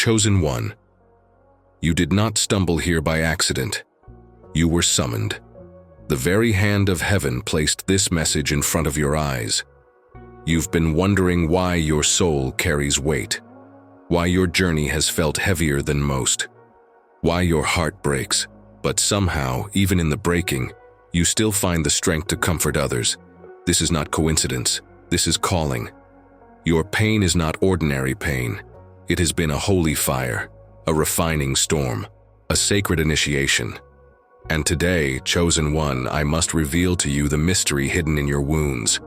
Chosen one, you did not stumble here by accident. You were summoned. The very hand of heaven placed this message in front of your eyes. You've been wondering why your soul carries weight, why your journey has felt heavier than most, why your heart breaks, but somehow, even in the breaking, you still find the strength to comfort others. This is not coincidence. This is calling. Your pain is not ordinary pain. It has been a holy fire, a refining storm, a sacred initiation. And today, chosen one, I must reveal to you the mystery hidden in your wounds,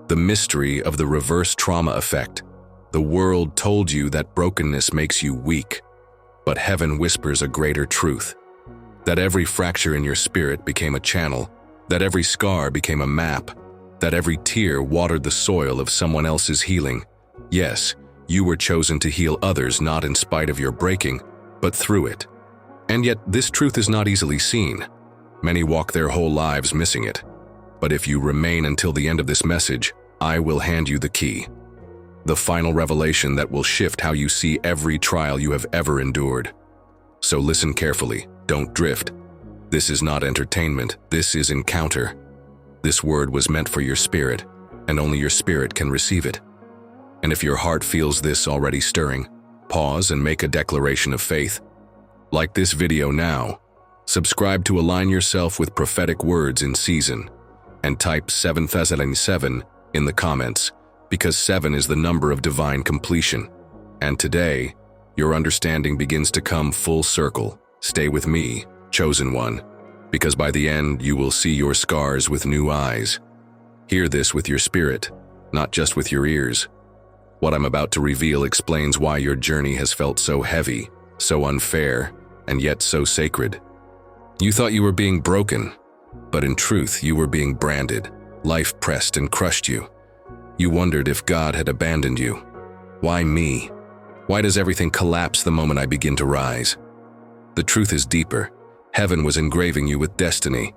the mystery of the reverse trauma effect. The world told you that brokenness makes you weak, but heaven whispers a greater truth, that every fracture in your spirit became a channel, that every scar became a map, that every tear watered the soil of someone else's healing. Yes, you were chosen to heal others not in spite of your breaking, but through it. And yet this truth is not easily seen. Many walk their whole lives missing it. But if you remain until the end of this message, I will hand you the key. The final revelation that will shift how you see every trial you have ever endured. So listen carefully, don't drift. This is not entertainment, this is encounter. This word was meant for your spirit, and only your spirit can receive it. And if your heart feels this already stirring, pause and make a declaration of faith. Like this video now, subscribe to align yourself with prophetic words in season, and type 7 Thessalonians 7 in the comments, because 7 is the number of divine completion. And today, your understanding begins to come full circle. Stay with me, chosen one, because by the end you will see your scars with new eyes. Hear this with your spirit, not just with your ears. What I'm about to reveal explains why your journey has felt so heavy, so unfair, and yet so sacred. You thought you were being broken, but in truth you were being branded. Life pressed and crushed you. You wondered if God had abandoned you. Why me? Why does everything collapse the moment I begin to rise? The truth is deeper. Heaven was engraving you with destiny.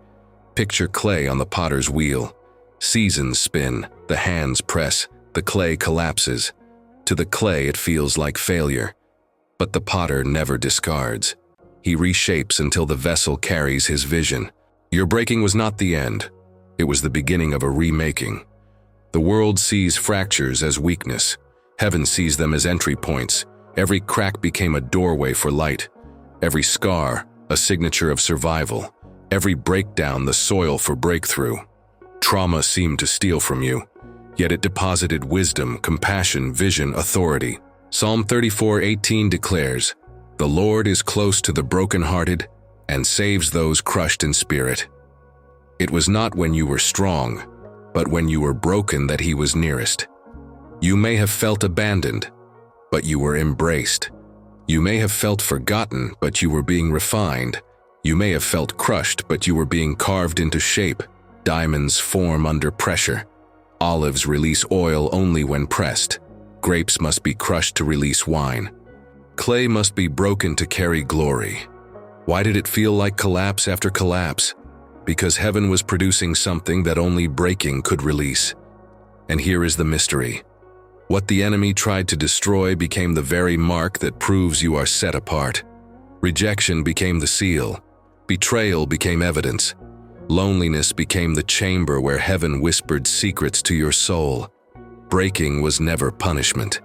Picture clay on the potter's wheel. Seasons spin, the hands press, the clay collapses. To the clay it feels like failure. But the potter never discards. He reshapes until the vessel carries his vision. Your breaking was not the end. It was the beginning of a remaking. The world sees fractures as weakness. Heaven sees them as entry points. Every crack became a doorway for light. Every scar, a signature of survival. Every breakdown, the soil for breakthrough. Trauma seemed to steal from you, yet it deposited wisdom, compassion, vision, authority. Psalm 34:18 declares, "The Lord is close to the brokenhearted and saves those crushed in spirit." It was not when you were strong, but when you were broken that he was nearest. You may have felt abandoned, but you were embraced. You may have felt forgotten, but you were being refined. You may have felt crushed, but you were being carved into shape. Diamonds form under pressure. Olives release oil only when pressed. Grapes must be crushed to release wine. Clay must be broken to carry glory. Why did it feel like collapse after collapse? Because heaven was producing something that only breaking could release. And here is the mystery. What the enemy tried to destroy became the very mark that proves you are set apart. Rejection became the seal. Betrayal became evidence. Loneliness became the chamber where heaven whispered secrets to your soul. Breaking was never punishment.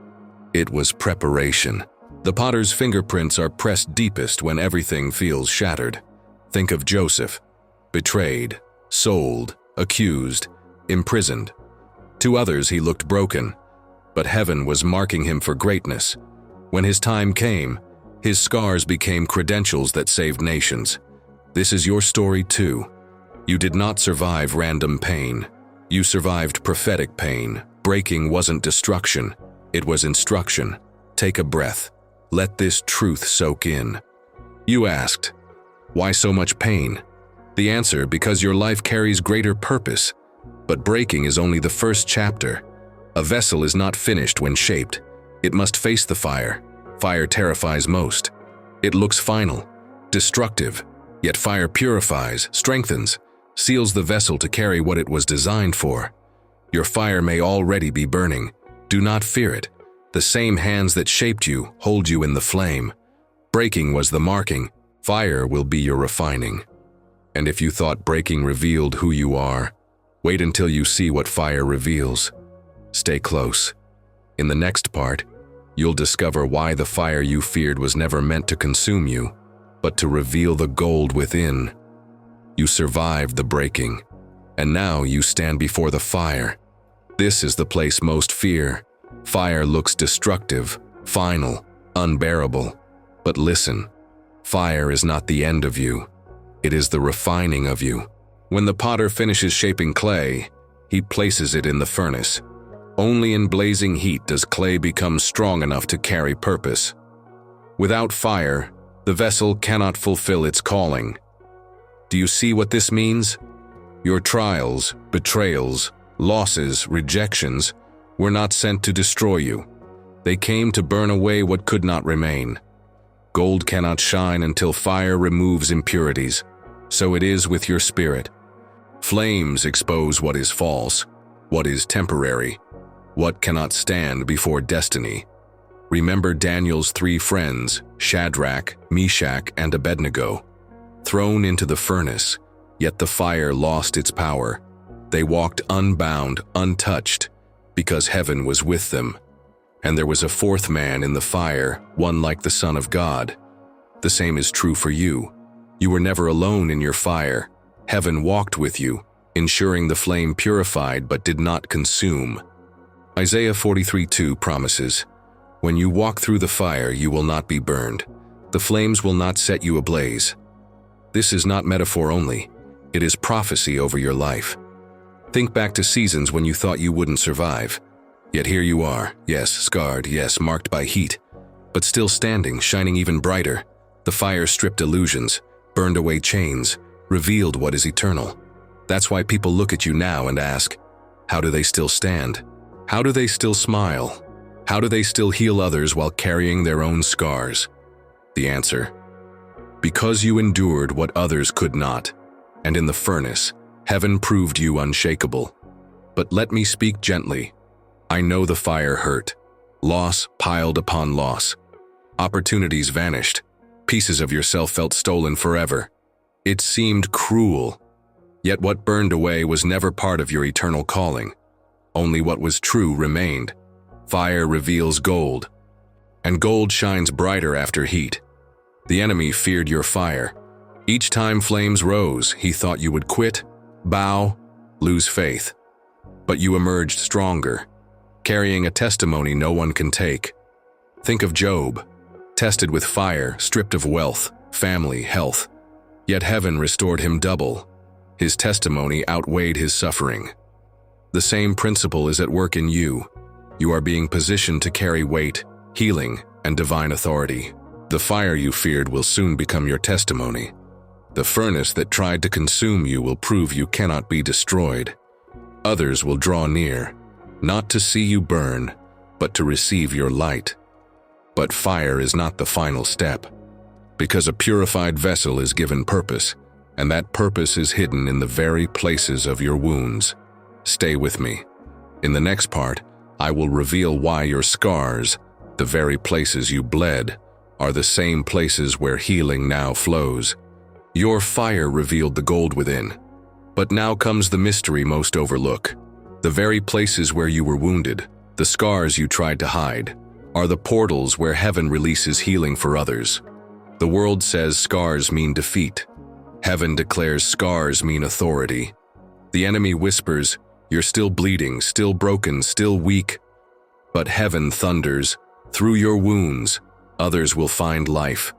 It was preparation. The potter's fingerprints are pressed deepest when everything feels shattered. Think of Joseph. Betrayed, sold, accused, imprisoned. To others he looked broken, but heaven was marking him for greatness. When his time came, his scars became credentials that saved nations. This is your story too. You did not survive random pain. You survived prophetic pain. Breaking wasn't destruction, it was instruction. Take a breath. Let this truth soak in. You asked, why so much pain? The answer, because your life carries greater purpose. But breaking is only the first chapter. A vessel is not finished when shaped. It must face the fire. Fire terrifies most. It looks final, destructive, yet fire purifies, strengthens, seals the vessel to carry what it was designed for. Your fire may already be burning. Do not fear it. The same hands that shaped you hold you in the flame. Breaking was the marking. Fire will be your refining. And if you thought breaking revealed who you are, wait until you see what fire reveals. Stay close. In the next part, you'll discover why the fire you feared was never meant to consume you, but to reveal the gold within. You survived the breaking, and now you stand before the fire. This is the place most fear. Fire looks destructive, final, unbearable. But listen, fire is not the end of you. It is the refining of you. When the potter finishes shaping clay, he places it in the furnace. Only in blazing heat does clay become strong enough to carry purpose. Without fire, the vessel cannot fulfill its calling. Do you see what this means? Your trials, betrayals, losses, rejections were not sent to destroy you. They came to burn away what could not remain. Gold cannot shine until fire removes impurities. So it is with your spirit. Flames expose what is false, what is temporary, what cannot stand before destiny. Remember Daniel's 3 friends, Shadrach, Meshach, and Abednego. Thrown into the furnace, yet the fire lost its power. They walked unbound, untouched, because heaven was with them. And there was a 4th man in the fire, one like the Son of God. The same is true for you. You were never alone in your fire. Heaven walked with you, ensuring the flame purified but did not consume. Isaiah 43:2 promises, "When you walk through the fire, you will not be burned. The flames will not set you ablaze." This is not metaphor only. It is prophecy over your life. Think back to seasons when you thought you wouldn't survive. Yet here you are, yes, scarred, yes, marked by heat, but still standing, shining even brighter. The fire stripped illusions, burned away chains, revealed what is eternal. That's why people look at you now and ask, how do they still stand? How do they still smile? How do they still heal others while carrying their own scars? The answer: because you endured what others could not, and in the furnace, heaven proved you unshakable. But let me speak gently. I know the fire hurt. Loss piled upon loss. Opportunities vanished. Pieces of yourself felt stolen forever. It seemed cruel. Yet what burned away was never part of your eternal calling. Only what was true remained. Fire reveals gold, and gold shines brighter after heat. The enemy feared your fire. Each time flames rose, he thought you would quit, bow, lose faith. But you emerged stronger, carrying a testimony no one can take. Think of Job, tested with fire, stripped of wealth, family, health. Yet heaven restored him double. His testimony outweighed his suffering. The same principle is at work in you. You are being positioned to carry weight, healing, and divine authority. The fire you feared will soon become your testimony. The furnace that tried to consume you will prove you cannot be destroyed. Others will draw near, not to see you burn, but to receive your light. But fire is not the final step, because a purified vessel is given purpose, and that purpose is hidden in the very places of your wounds. Stay with me. In the next part, I will reveal why your scars, the very places you bled, are the same places where healing now flows. Your fire revealed the gold within. But now comes the mystery most overlook. The very places where you were wounded, the scars you tried to hide, are the portals where heaven releases healing for others. The world says scars mean defeat. Heaven declares scars mean authority. The enemy whispers, you're still bleeding, still broken, still weak. But heaven thunders, through your wounds, others will find life.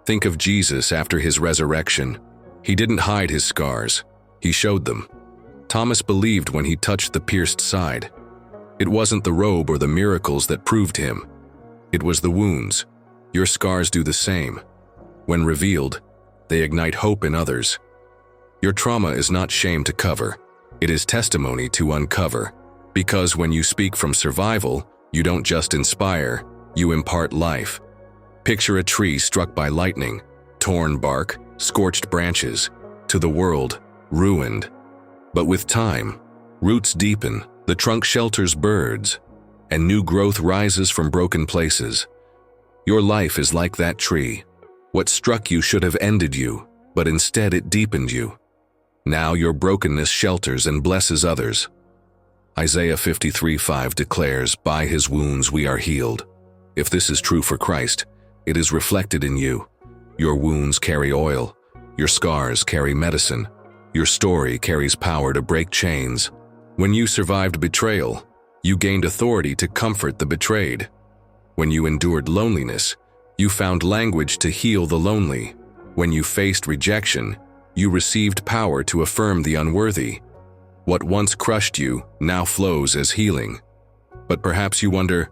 Think of Jesus after his resurrection. He didn't hide his scars. He showed them. Thomas believed when he touched the pierced side. It wasn't the robe or the miracles that proved him. It was the wounds. Your scars do the same. When revealed, they ignite hope in others. Your trauma is not shame to cover. It is testimony to uncover. Because when you speak from survival, you don't just inspire, you impart life. Picture a tree struck by lightning, torn bark, scorched branches, to the world, ruined. But with time, roots deepen, the trunk shelters birds. and new growth rises from broken places. Your life is like that tree. What struck you should have ended you, but instead it deepened you. Now your brokenness shelters and blesses others. Isaiah 53:5 declares, "By his wounds we are healed." If this is true for Christ, it is reflected in you. Your wounds carry oil. Your scars carry medicine. Your story carries power to break chains. When you survived betrayal, you gained authority to comfort the betrayed. When you endured loneliness, you found language to heal the lonely. When you faced rejection, you received power to affirm the unworthy. What once crushed you now flows as healing. But perhaps you wonder,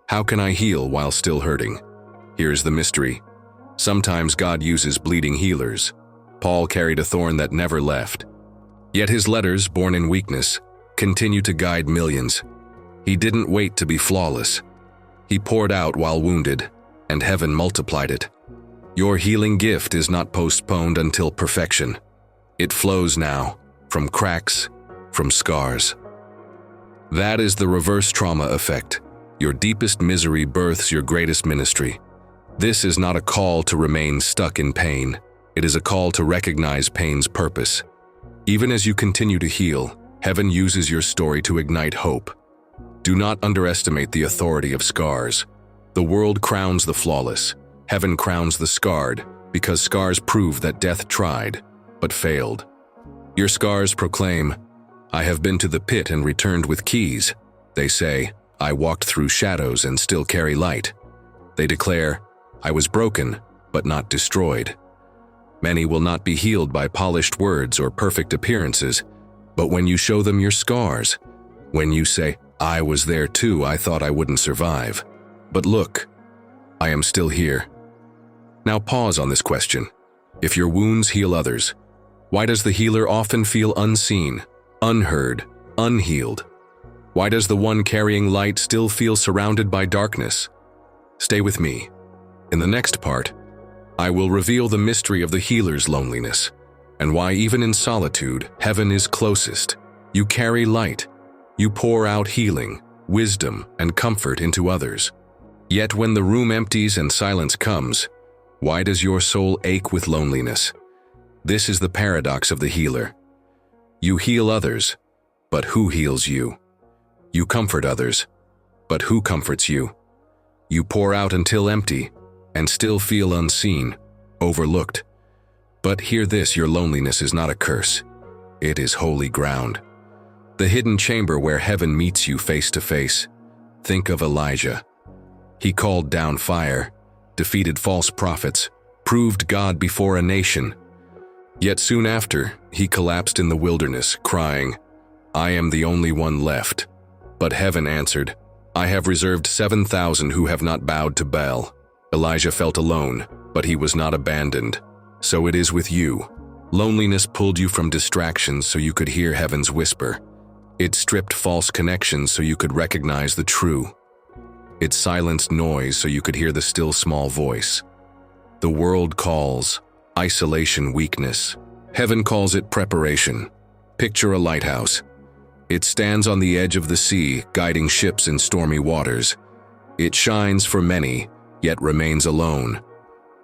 how can I heal while still hurting? Here's the mystery. Sometimes God uses bleeding healers. Paul carried a thorn that never left. Yet his letters, born in weakness, continue to guide millions. He didn't wait to be flawless. He poured out while wounded, and heaven multiplied it. Your healing gift is not postponed until perfection. It flows now, from cracks, from scars. That is the reverse trauma effect. Your deepest misery births your greatest ministry. This is not a call to remain stuck in pain. It is a call to recognize pain's purpose. Even as you continue to heal, heaven uses your story to ignite hope. Do not underestimate the authority of scars. The world crowns the flawless. Heaven crowns the scarred, because scars prove that death tried, but failed. Your scars proclaim, "I have been to the pit and returned with keys." They say, "I walked through shadows and still carry light." They declare, "I was broken, but not destroyed." Many will not be healed by polished words or perfect appearances, but when you show them your scars, when you say, "I was there too, I thought I wouldn't survive. But look, I am still here." Now pause on this question. If your wounds heal others, why does the healer often feel unseen, unheard, unhealed? Why does the one carrying light still feel surrounded by darkness? Stay with me. In the next part, I will reveal the mystery of the healer's loneliness, and why even in solitude, heaven is closest. You carry light. You pour out healing, wisdom, and comfort into others. Yet when the room empties and silence comes, why does your soul ache with loneliness? This is the paradox of the healer. You heal others, but who heals you? You comfort others, but who comforts you? You pour out until empty, and still feel unseen, overlooked. But hear this, your loneliness is not a curse. It is holy ground. The hidden chamber where heaven meets you face to face. Think of Elijah. He called down fire, defeated false prophets, proved God before a nation. Yet soon after, he collapsed in the wilderness, crying, "I am the only one left." But heaven answered, "I have reserved 7,000 who have not bowed to Baal." Elijah felt alone, but he was not abandoned. So it is with you. Loneliness pulled you from distractions so you could hear heaven's whisper. It stripped false connections so you could recognize the true. It silenced noise so you could hear the still small voice. The world calls isolation weakness. Heaven calls it preparation. Picture a lighthouse. It stands on the edge of the sea, guiding ships in stormy waters. It shines for many, yet remains alone.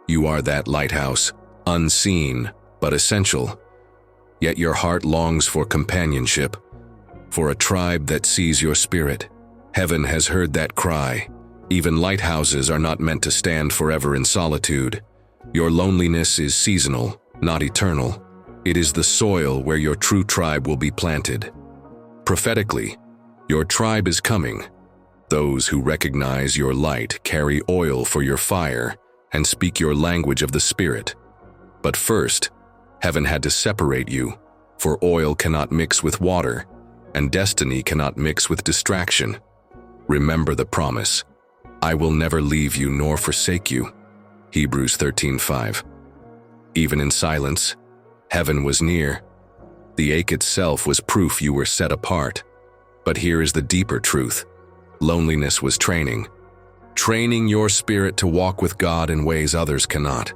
You are that lighthouse, unseen, but essential. Yet your heart longs for companionship, for a tribe that sees your spirit. Heaven has heard that cry. Even lighthouses are not meant to stand forever in solitude. Your loneliness is seasonal, not eternal. It is the soil where your true tribe will be planted. Prophetically, your tribe is coming. Those who recognize your light carry oil for your fire and speak your language of the Spirit. But first, heaven had to separate you, for oil cannot mix with water, and destiny cannot mix with distraction. Remember the promise, "I will never leave you nor forsake you." Hebrews 13:5. Even in silence, heaven was near. The ache itself was proof you were set apart. But here is the deeper truth. Loneliness was training. Training your spirit to walk with God in ways others cannot.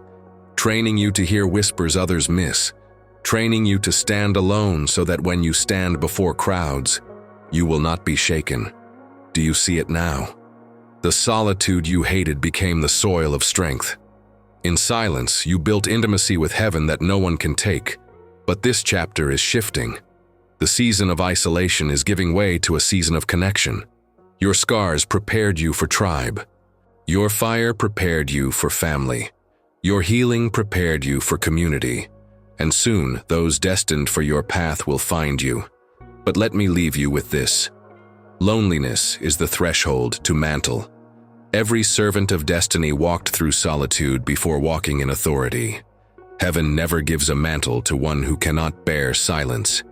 Training you to hear whispers others miss. Training you to stand alone so that when you stand before crowds, you will not be shaken. Do you see it now? The solitude you hated became the soil of strength. In silence, you built intimacy with heaven that no one can take. But this chapter is shifting. The season of isolation is giving way to a season of connection. Your scars prepared you for tribe. Your fire prepared you for family. Your healing prepared you for community. And soon, those destined for your path will find you. But let me leave you with this. Loneliness is the threshold to mantle. Every servant of destiny walked through solitude before walking in authority. Heaven never gives a mantle to one who cannot bear silence.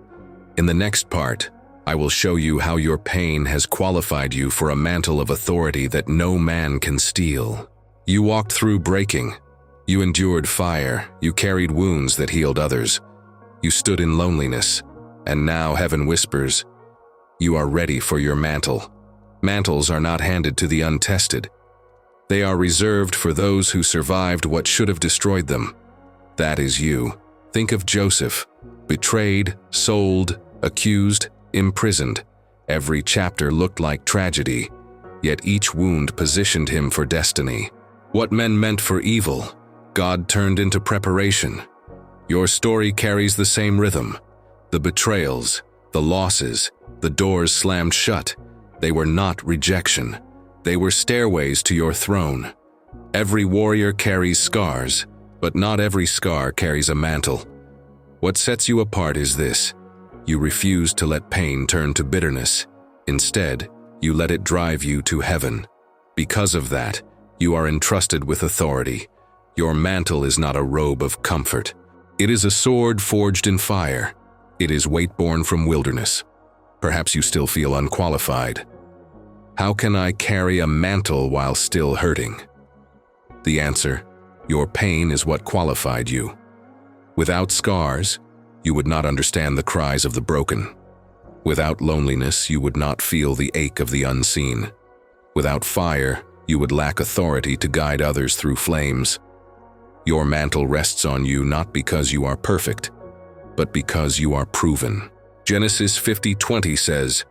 In the next part, I will show you how your pain has qualified you for a mantle of authority that no man can steal. You walked through breaking. You endured fire. You carried wounds that healed others. You stood in loneliness. And now heaven whispers, you are ready for your mantle. Mantles are not handed to the untested. They are reserved for those who survived what should have destroyed them. That is you. Think of Joseph, betrayed, sold, accused, imprisoned. Every chapter looked like tragedy, yet each wound positioned him for destiny. What men meant for evil, God turned into preparation. Your story carries the same rhythm. The betrayals, the losses, the doors slammed shut. They were not rejection. They were stairways to your throne. Every warrior carries scars, but not every scar carries a mantle. What sets you apart is this. You refuse to let pain turn to bitterness. Instead, you let it drive you to heaven. Because of that, you are entrusted with authority. Your mantle is not a robe of comfort. It is a sword forged in fire. It is weight borne from wilderness. Perhaps you still feel unqualified. How can I carry a mantle while still hurting? The answer, your pain is what qualified you. Without scars, you would not understand the cries of the broken. Without loneliness, you would not feel the ache of the unseen. Without fire, you would lack authority to guide others through flames. Your mantle rests on you not because you are perfect, but because you are proven. Genesis 50:20 says,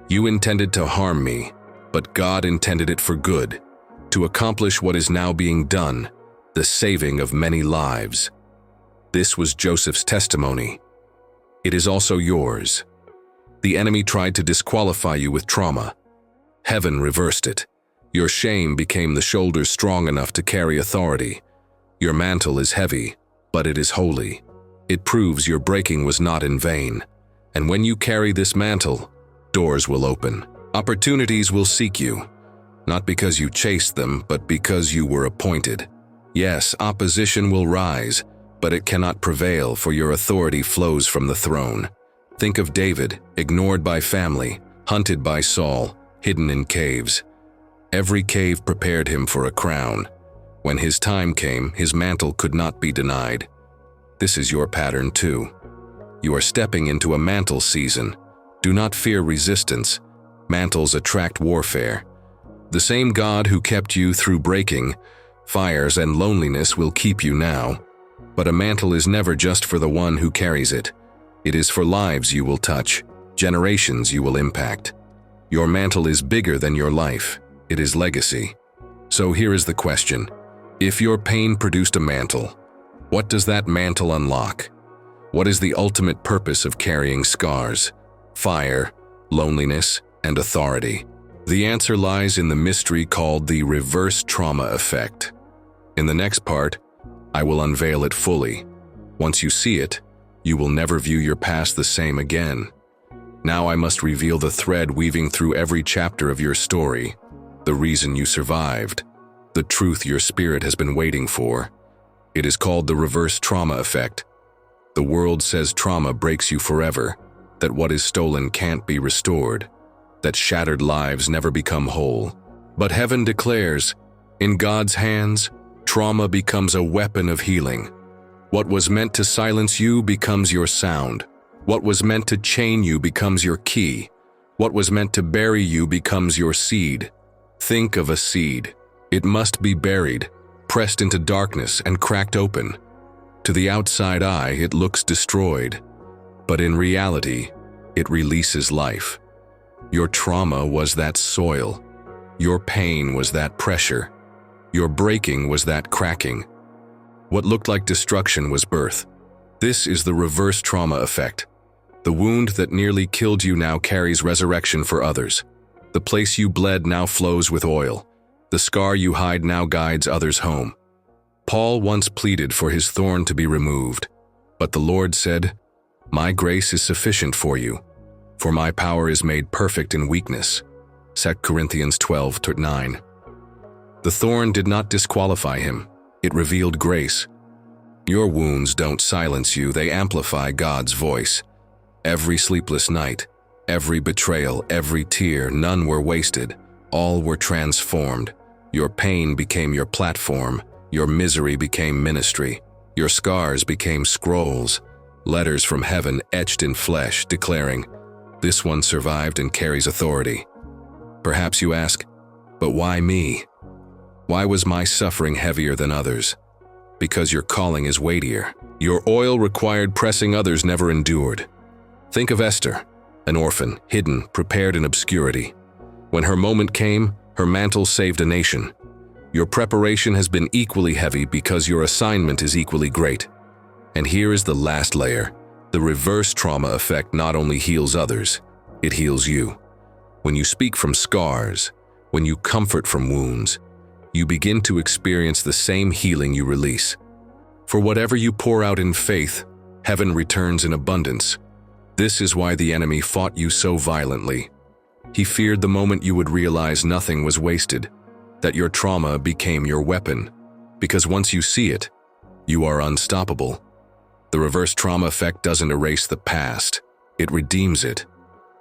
"You intended to harm me, but God intended it for good, to accomplish what is now being done, the saving of many lives." This was Joseph's testimony. It is also yours. The enemy tried to disqualify you with trauma. Heaven reversed it. Your shame became the shoulders strong enough to carry authority. Your mantle is heavy, but it is holy. It proves your breaking was not in vain. And when you carry this mantle, doors will open. Opportunities will seek you, not because you chased them, but because you were appointed. Yes, opposition will rise, but it cannot prevail, for your authority flows from the throne. Think of David, ignored by family, hunted by Saul, hidden in caves. Every cave prepared him for a crown. When his time came, his mantle could not be denied. This is your pattern too. You are stepping into a mantle season. Do not fear resistance. Mantles attract warfare. The same God who kept you through breaking, fires, and loneliness will keep you now. But a mantle is never just for the one who carries it. It is for lives you will touch, generations you will impact. Your mantle is bigger than your life. It is legacy. So here is the question. If your pain produced a mantle, what does that mantle unlock? What is the ultimate purpose of carrying scars, fire, loneliness, and authority? The answer lies in the mystery called the reverse trauma effect. In the next part, I will unveil it fully. Once you see it, you will never view your past the same again. Now I must reveal the thread weaving through every chapter of your story, the reason you survived, the truth your spirit has been waiting for. It is called the reverse trauma effect. The world says trauma breaks you forever, that what is stolen can't be restored, that shattered lives never become whole. But heaven declares, in God's hands, trauma becomes a weapon of healing. What was meant to silence you becomes your sound. What was meant to chain you becomes your key. What was meant to bury you becomes your seed. Think of a seed. It must be buried, pressed into darkness and cracked open. To the outside eye, it looks destroyed, but in reality, it releases life. Your trauma was that soil. Your pain was that pressure. Your breaking was that cracking. What looked like destruction was birth. This is the reverse trauma effect. The wound that nearly killed you now carries resurrection for others. The place you bled now flows with oil. The scar you hide now guides others home. Paul once pleaded for his thorn to be removed, but the Lord said, "My grace is sufficient for you, for my power is made perfect in weakness." 2 Corinthians 12:9. The thorn did not disqualify him, it revealed grace. Your wounds don't silence you, they amplify God's voice. Every sleepless night, every betrayal, every tear, none were wasted, all were transformed. Your pain became your platform, your misery became ministry, your scars became scrolls, letters from heaven etched in flesh, declaring, "This one survived and carries authority." Perhaps you ask, but why me? Why was my suffering heavier than others? Because your calling is weightier. Your oil required pressing others never endured. Think of Esther, an orphan, hidden, prepared in obscurity. When her moment came, her mantle saved a nation. Your preparation has been equally heavy because your assignment is equally great. And here is the last layer. The reverse trauma effect not only heals others, it heals you. When you speak from scars, when you comfort from wounds, you begin to experience the same healing you release. For whatever you pour out in faith, heaven returns in abundance. This is why the enemy fought you so violently. He feared the moment you would realize nothing was wasted, that your trauma became your weapon. Because once you see it, you are unstoppable. The reverse trauma effect doesn't erase the past, it redeems it.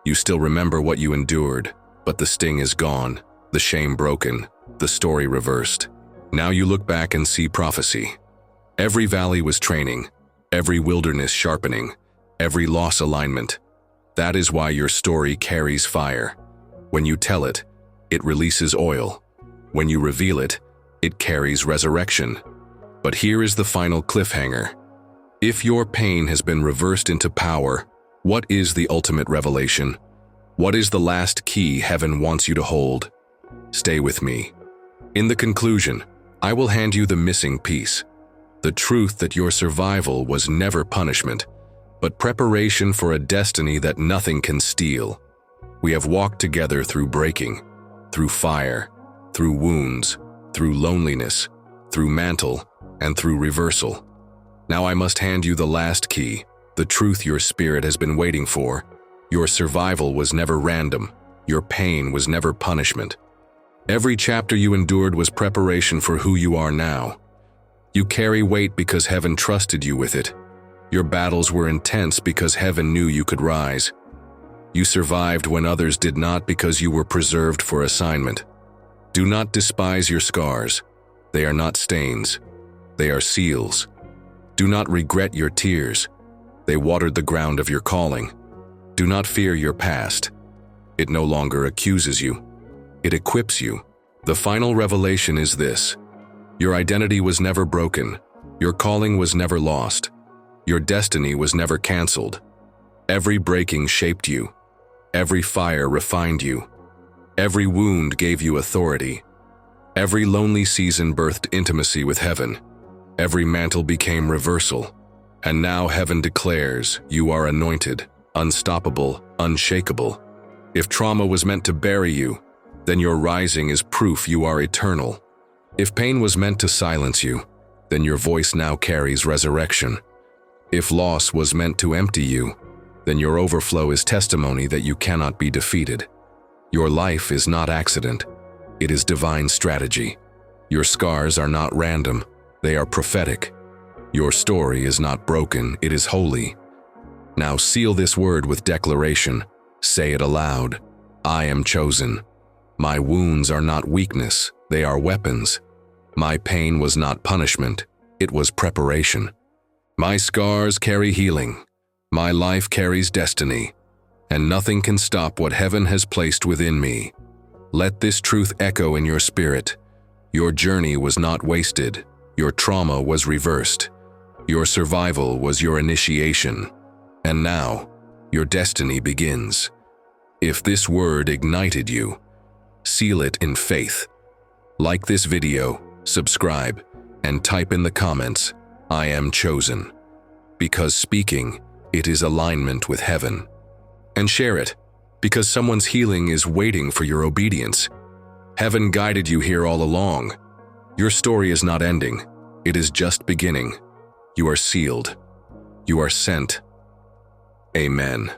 You still remember what you endured, but the sting is gone, the shame broken, the story reversed. Now you look back and see prophecy. Every valley was training, every wilderness sharpening, every loss alignment. That is why your story carries fire. When you tell it, it releases oil. When you reveal it, it carries resurrection. But here is the final cliffhanger. If your pain has been reversed into power, what is the ultimate revelation? What is the last key heaven wants you to hold? Stay with me. In the conclusion, I will hand you the missing piece. The truth that your survival was never punishment, but preparation for a destiny that nothing can steal. We have walked together through breaking, through fire, through wounds, through loneliness, through mantle, and through reversal. Now I must hand you the last key, the truth your spirit has been waiting for. Your survival was never random. Your pain was never punishment. Every chapter you endured was preparation for who you are now. You carry weight because heaven trusted you with it. Your battles were intense because heaven knew you could rise. You survived when others did not because you were preserved for assignment. Do not despise your scars. They are not stains. They are seals. Do not regret your tears. They watered the ground of your calling. Do not fear your past. It no longer accuses you. It equips you. The final revelation is this. Your identity was never broken. Your calling was never lost. Your destiny was never canceled. Every breaking shaped you. Every fire refined you. Every wound gave you authority. Every lonely season birthed intimacy with heaven. Every mantle became reversal. And now heaven declares you are anointed, unstoppable, unshakable. If trauma was meant to bury you, then your rising is proof you are eternal. If pain was meant to silence you, then your voice now carries resurrection. If loss was meant to empty you, then your overflow is testimony that you cannot be defeated. Your life is not accident. It is divine strategy. Your scars are not random. They are prophetic. Your story is not broken. It is holy. Now seal this word with declaration. Say it aloud. I am chosen. My wounds are not weakness. They are weapons. My pain was not punishment. It was preparation. My scars carry healing. My life carries destiny. And nothing can stop what heaven has placed within me. Let this truth echo in your spirit. Your journey was not wasted. Your trauma was reversed. Your survival was your initiation. And now, your destiny begins. If this word ignited you, seal it in faith. Like this video, subscribe, and type in the comments, "I am chosen." Because speaking, it is alignment with heaven. And share it, because someone's healing is waiting for your obedience. Heaven guided you here all along. Your story is not ending. It is just beginning. You are sealed. You are sent. Amen.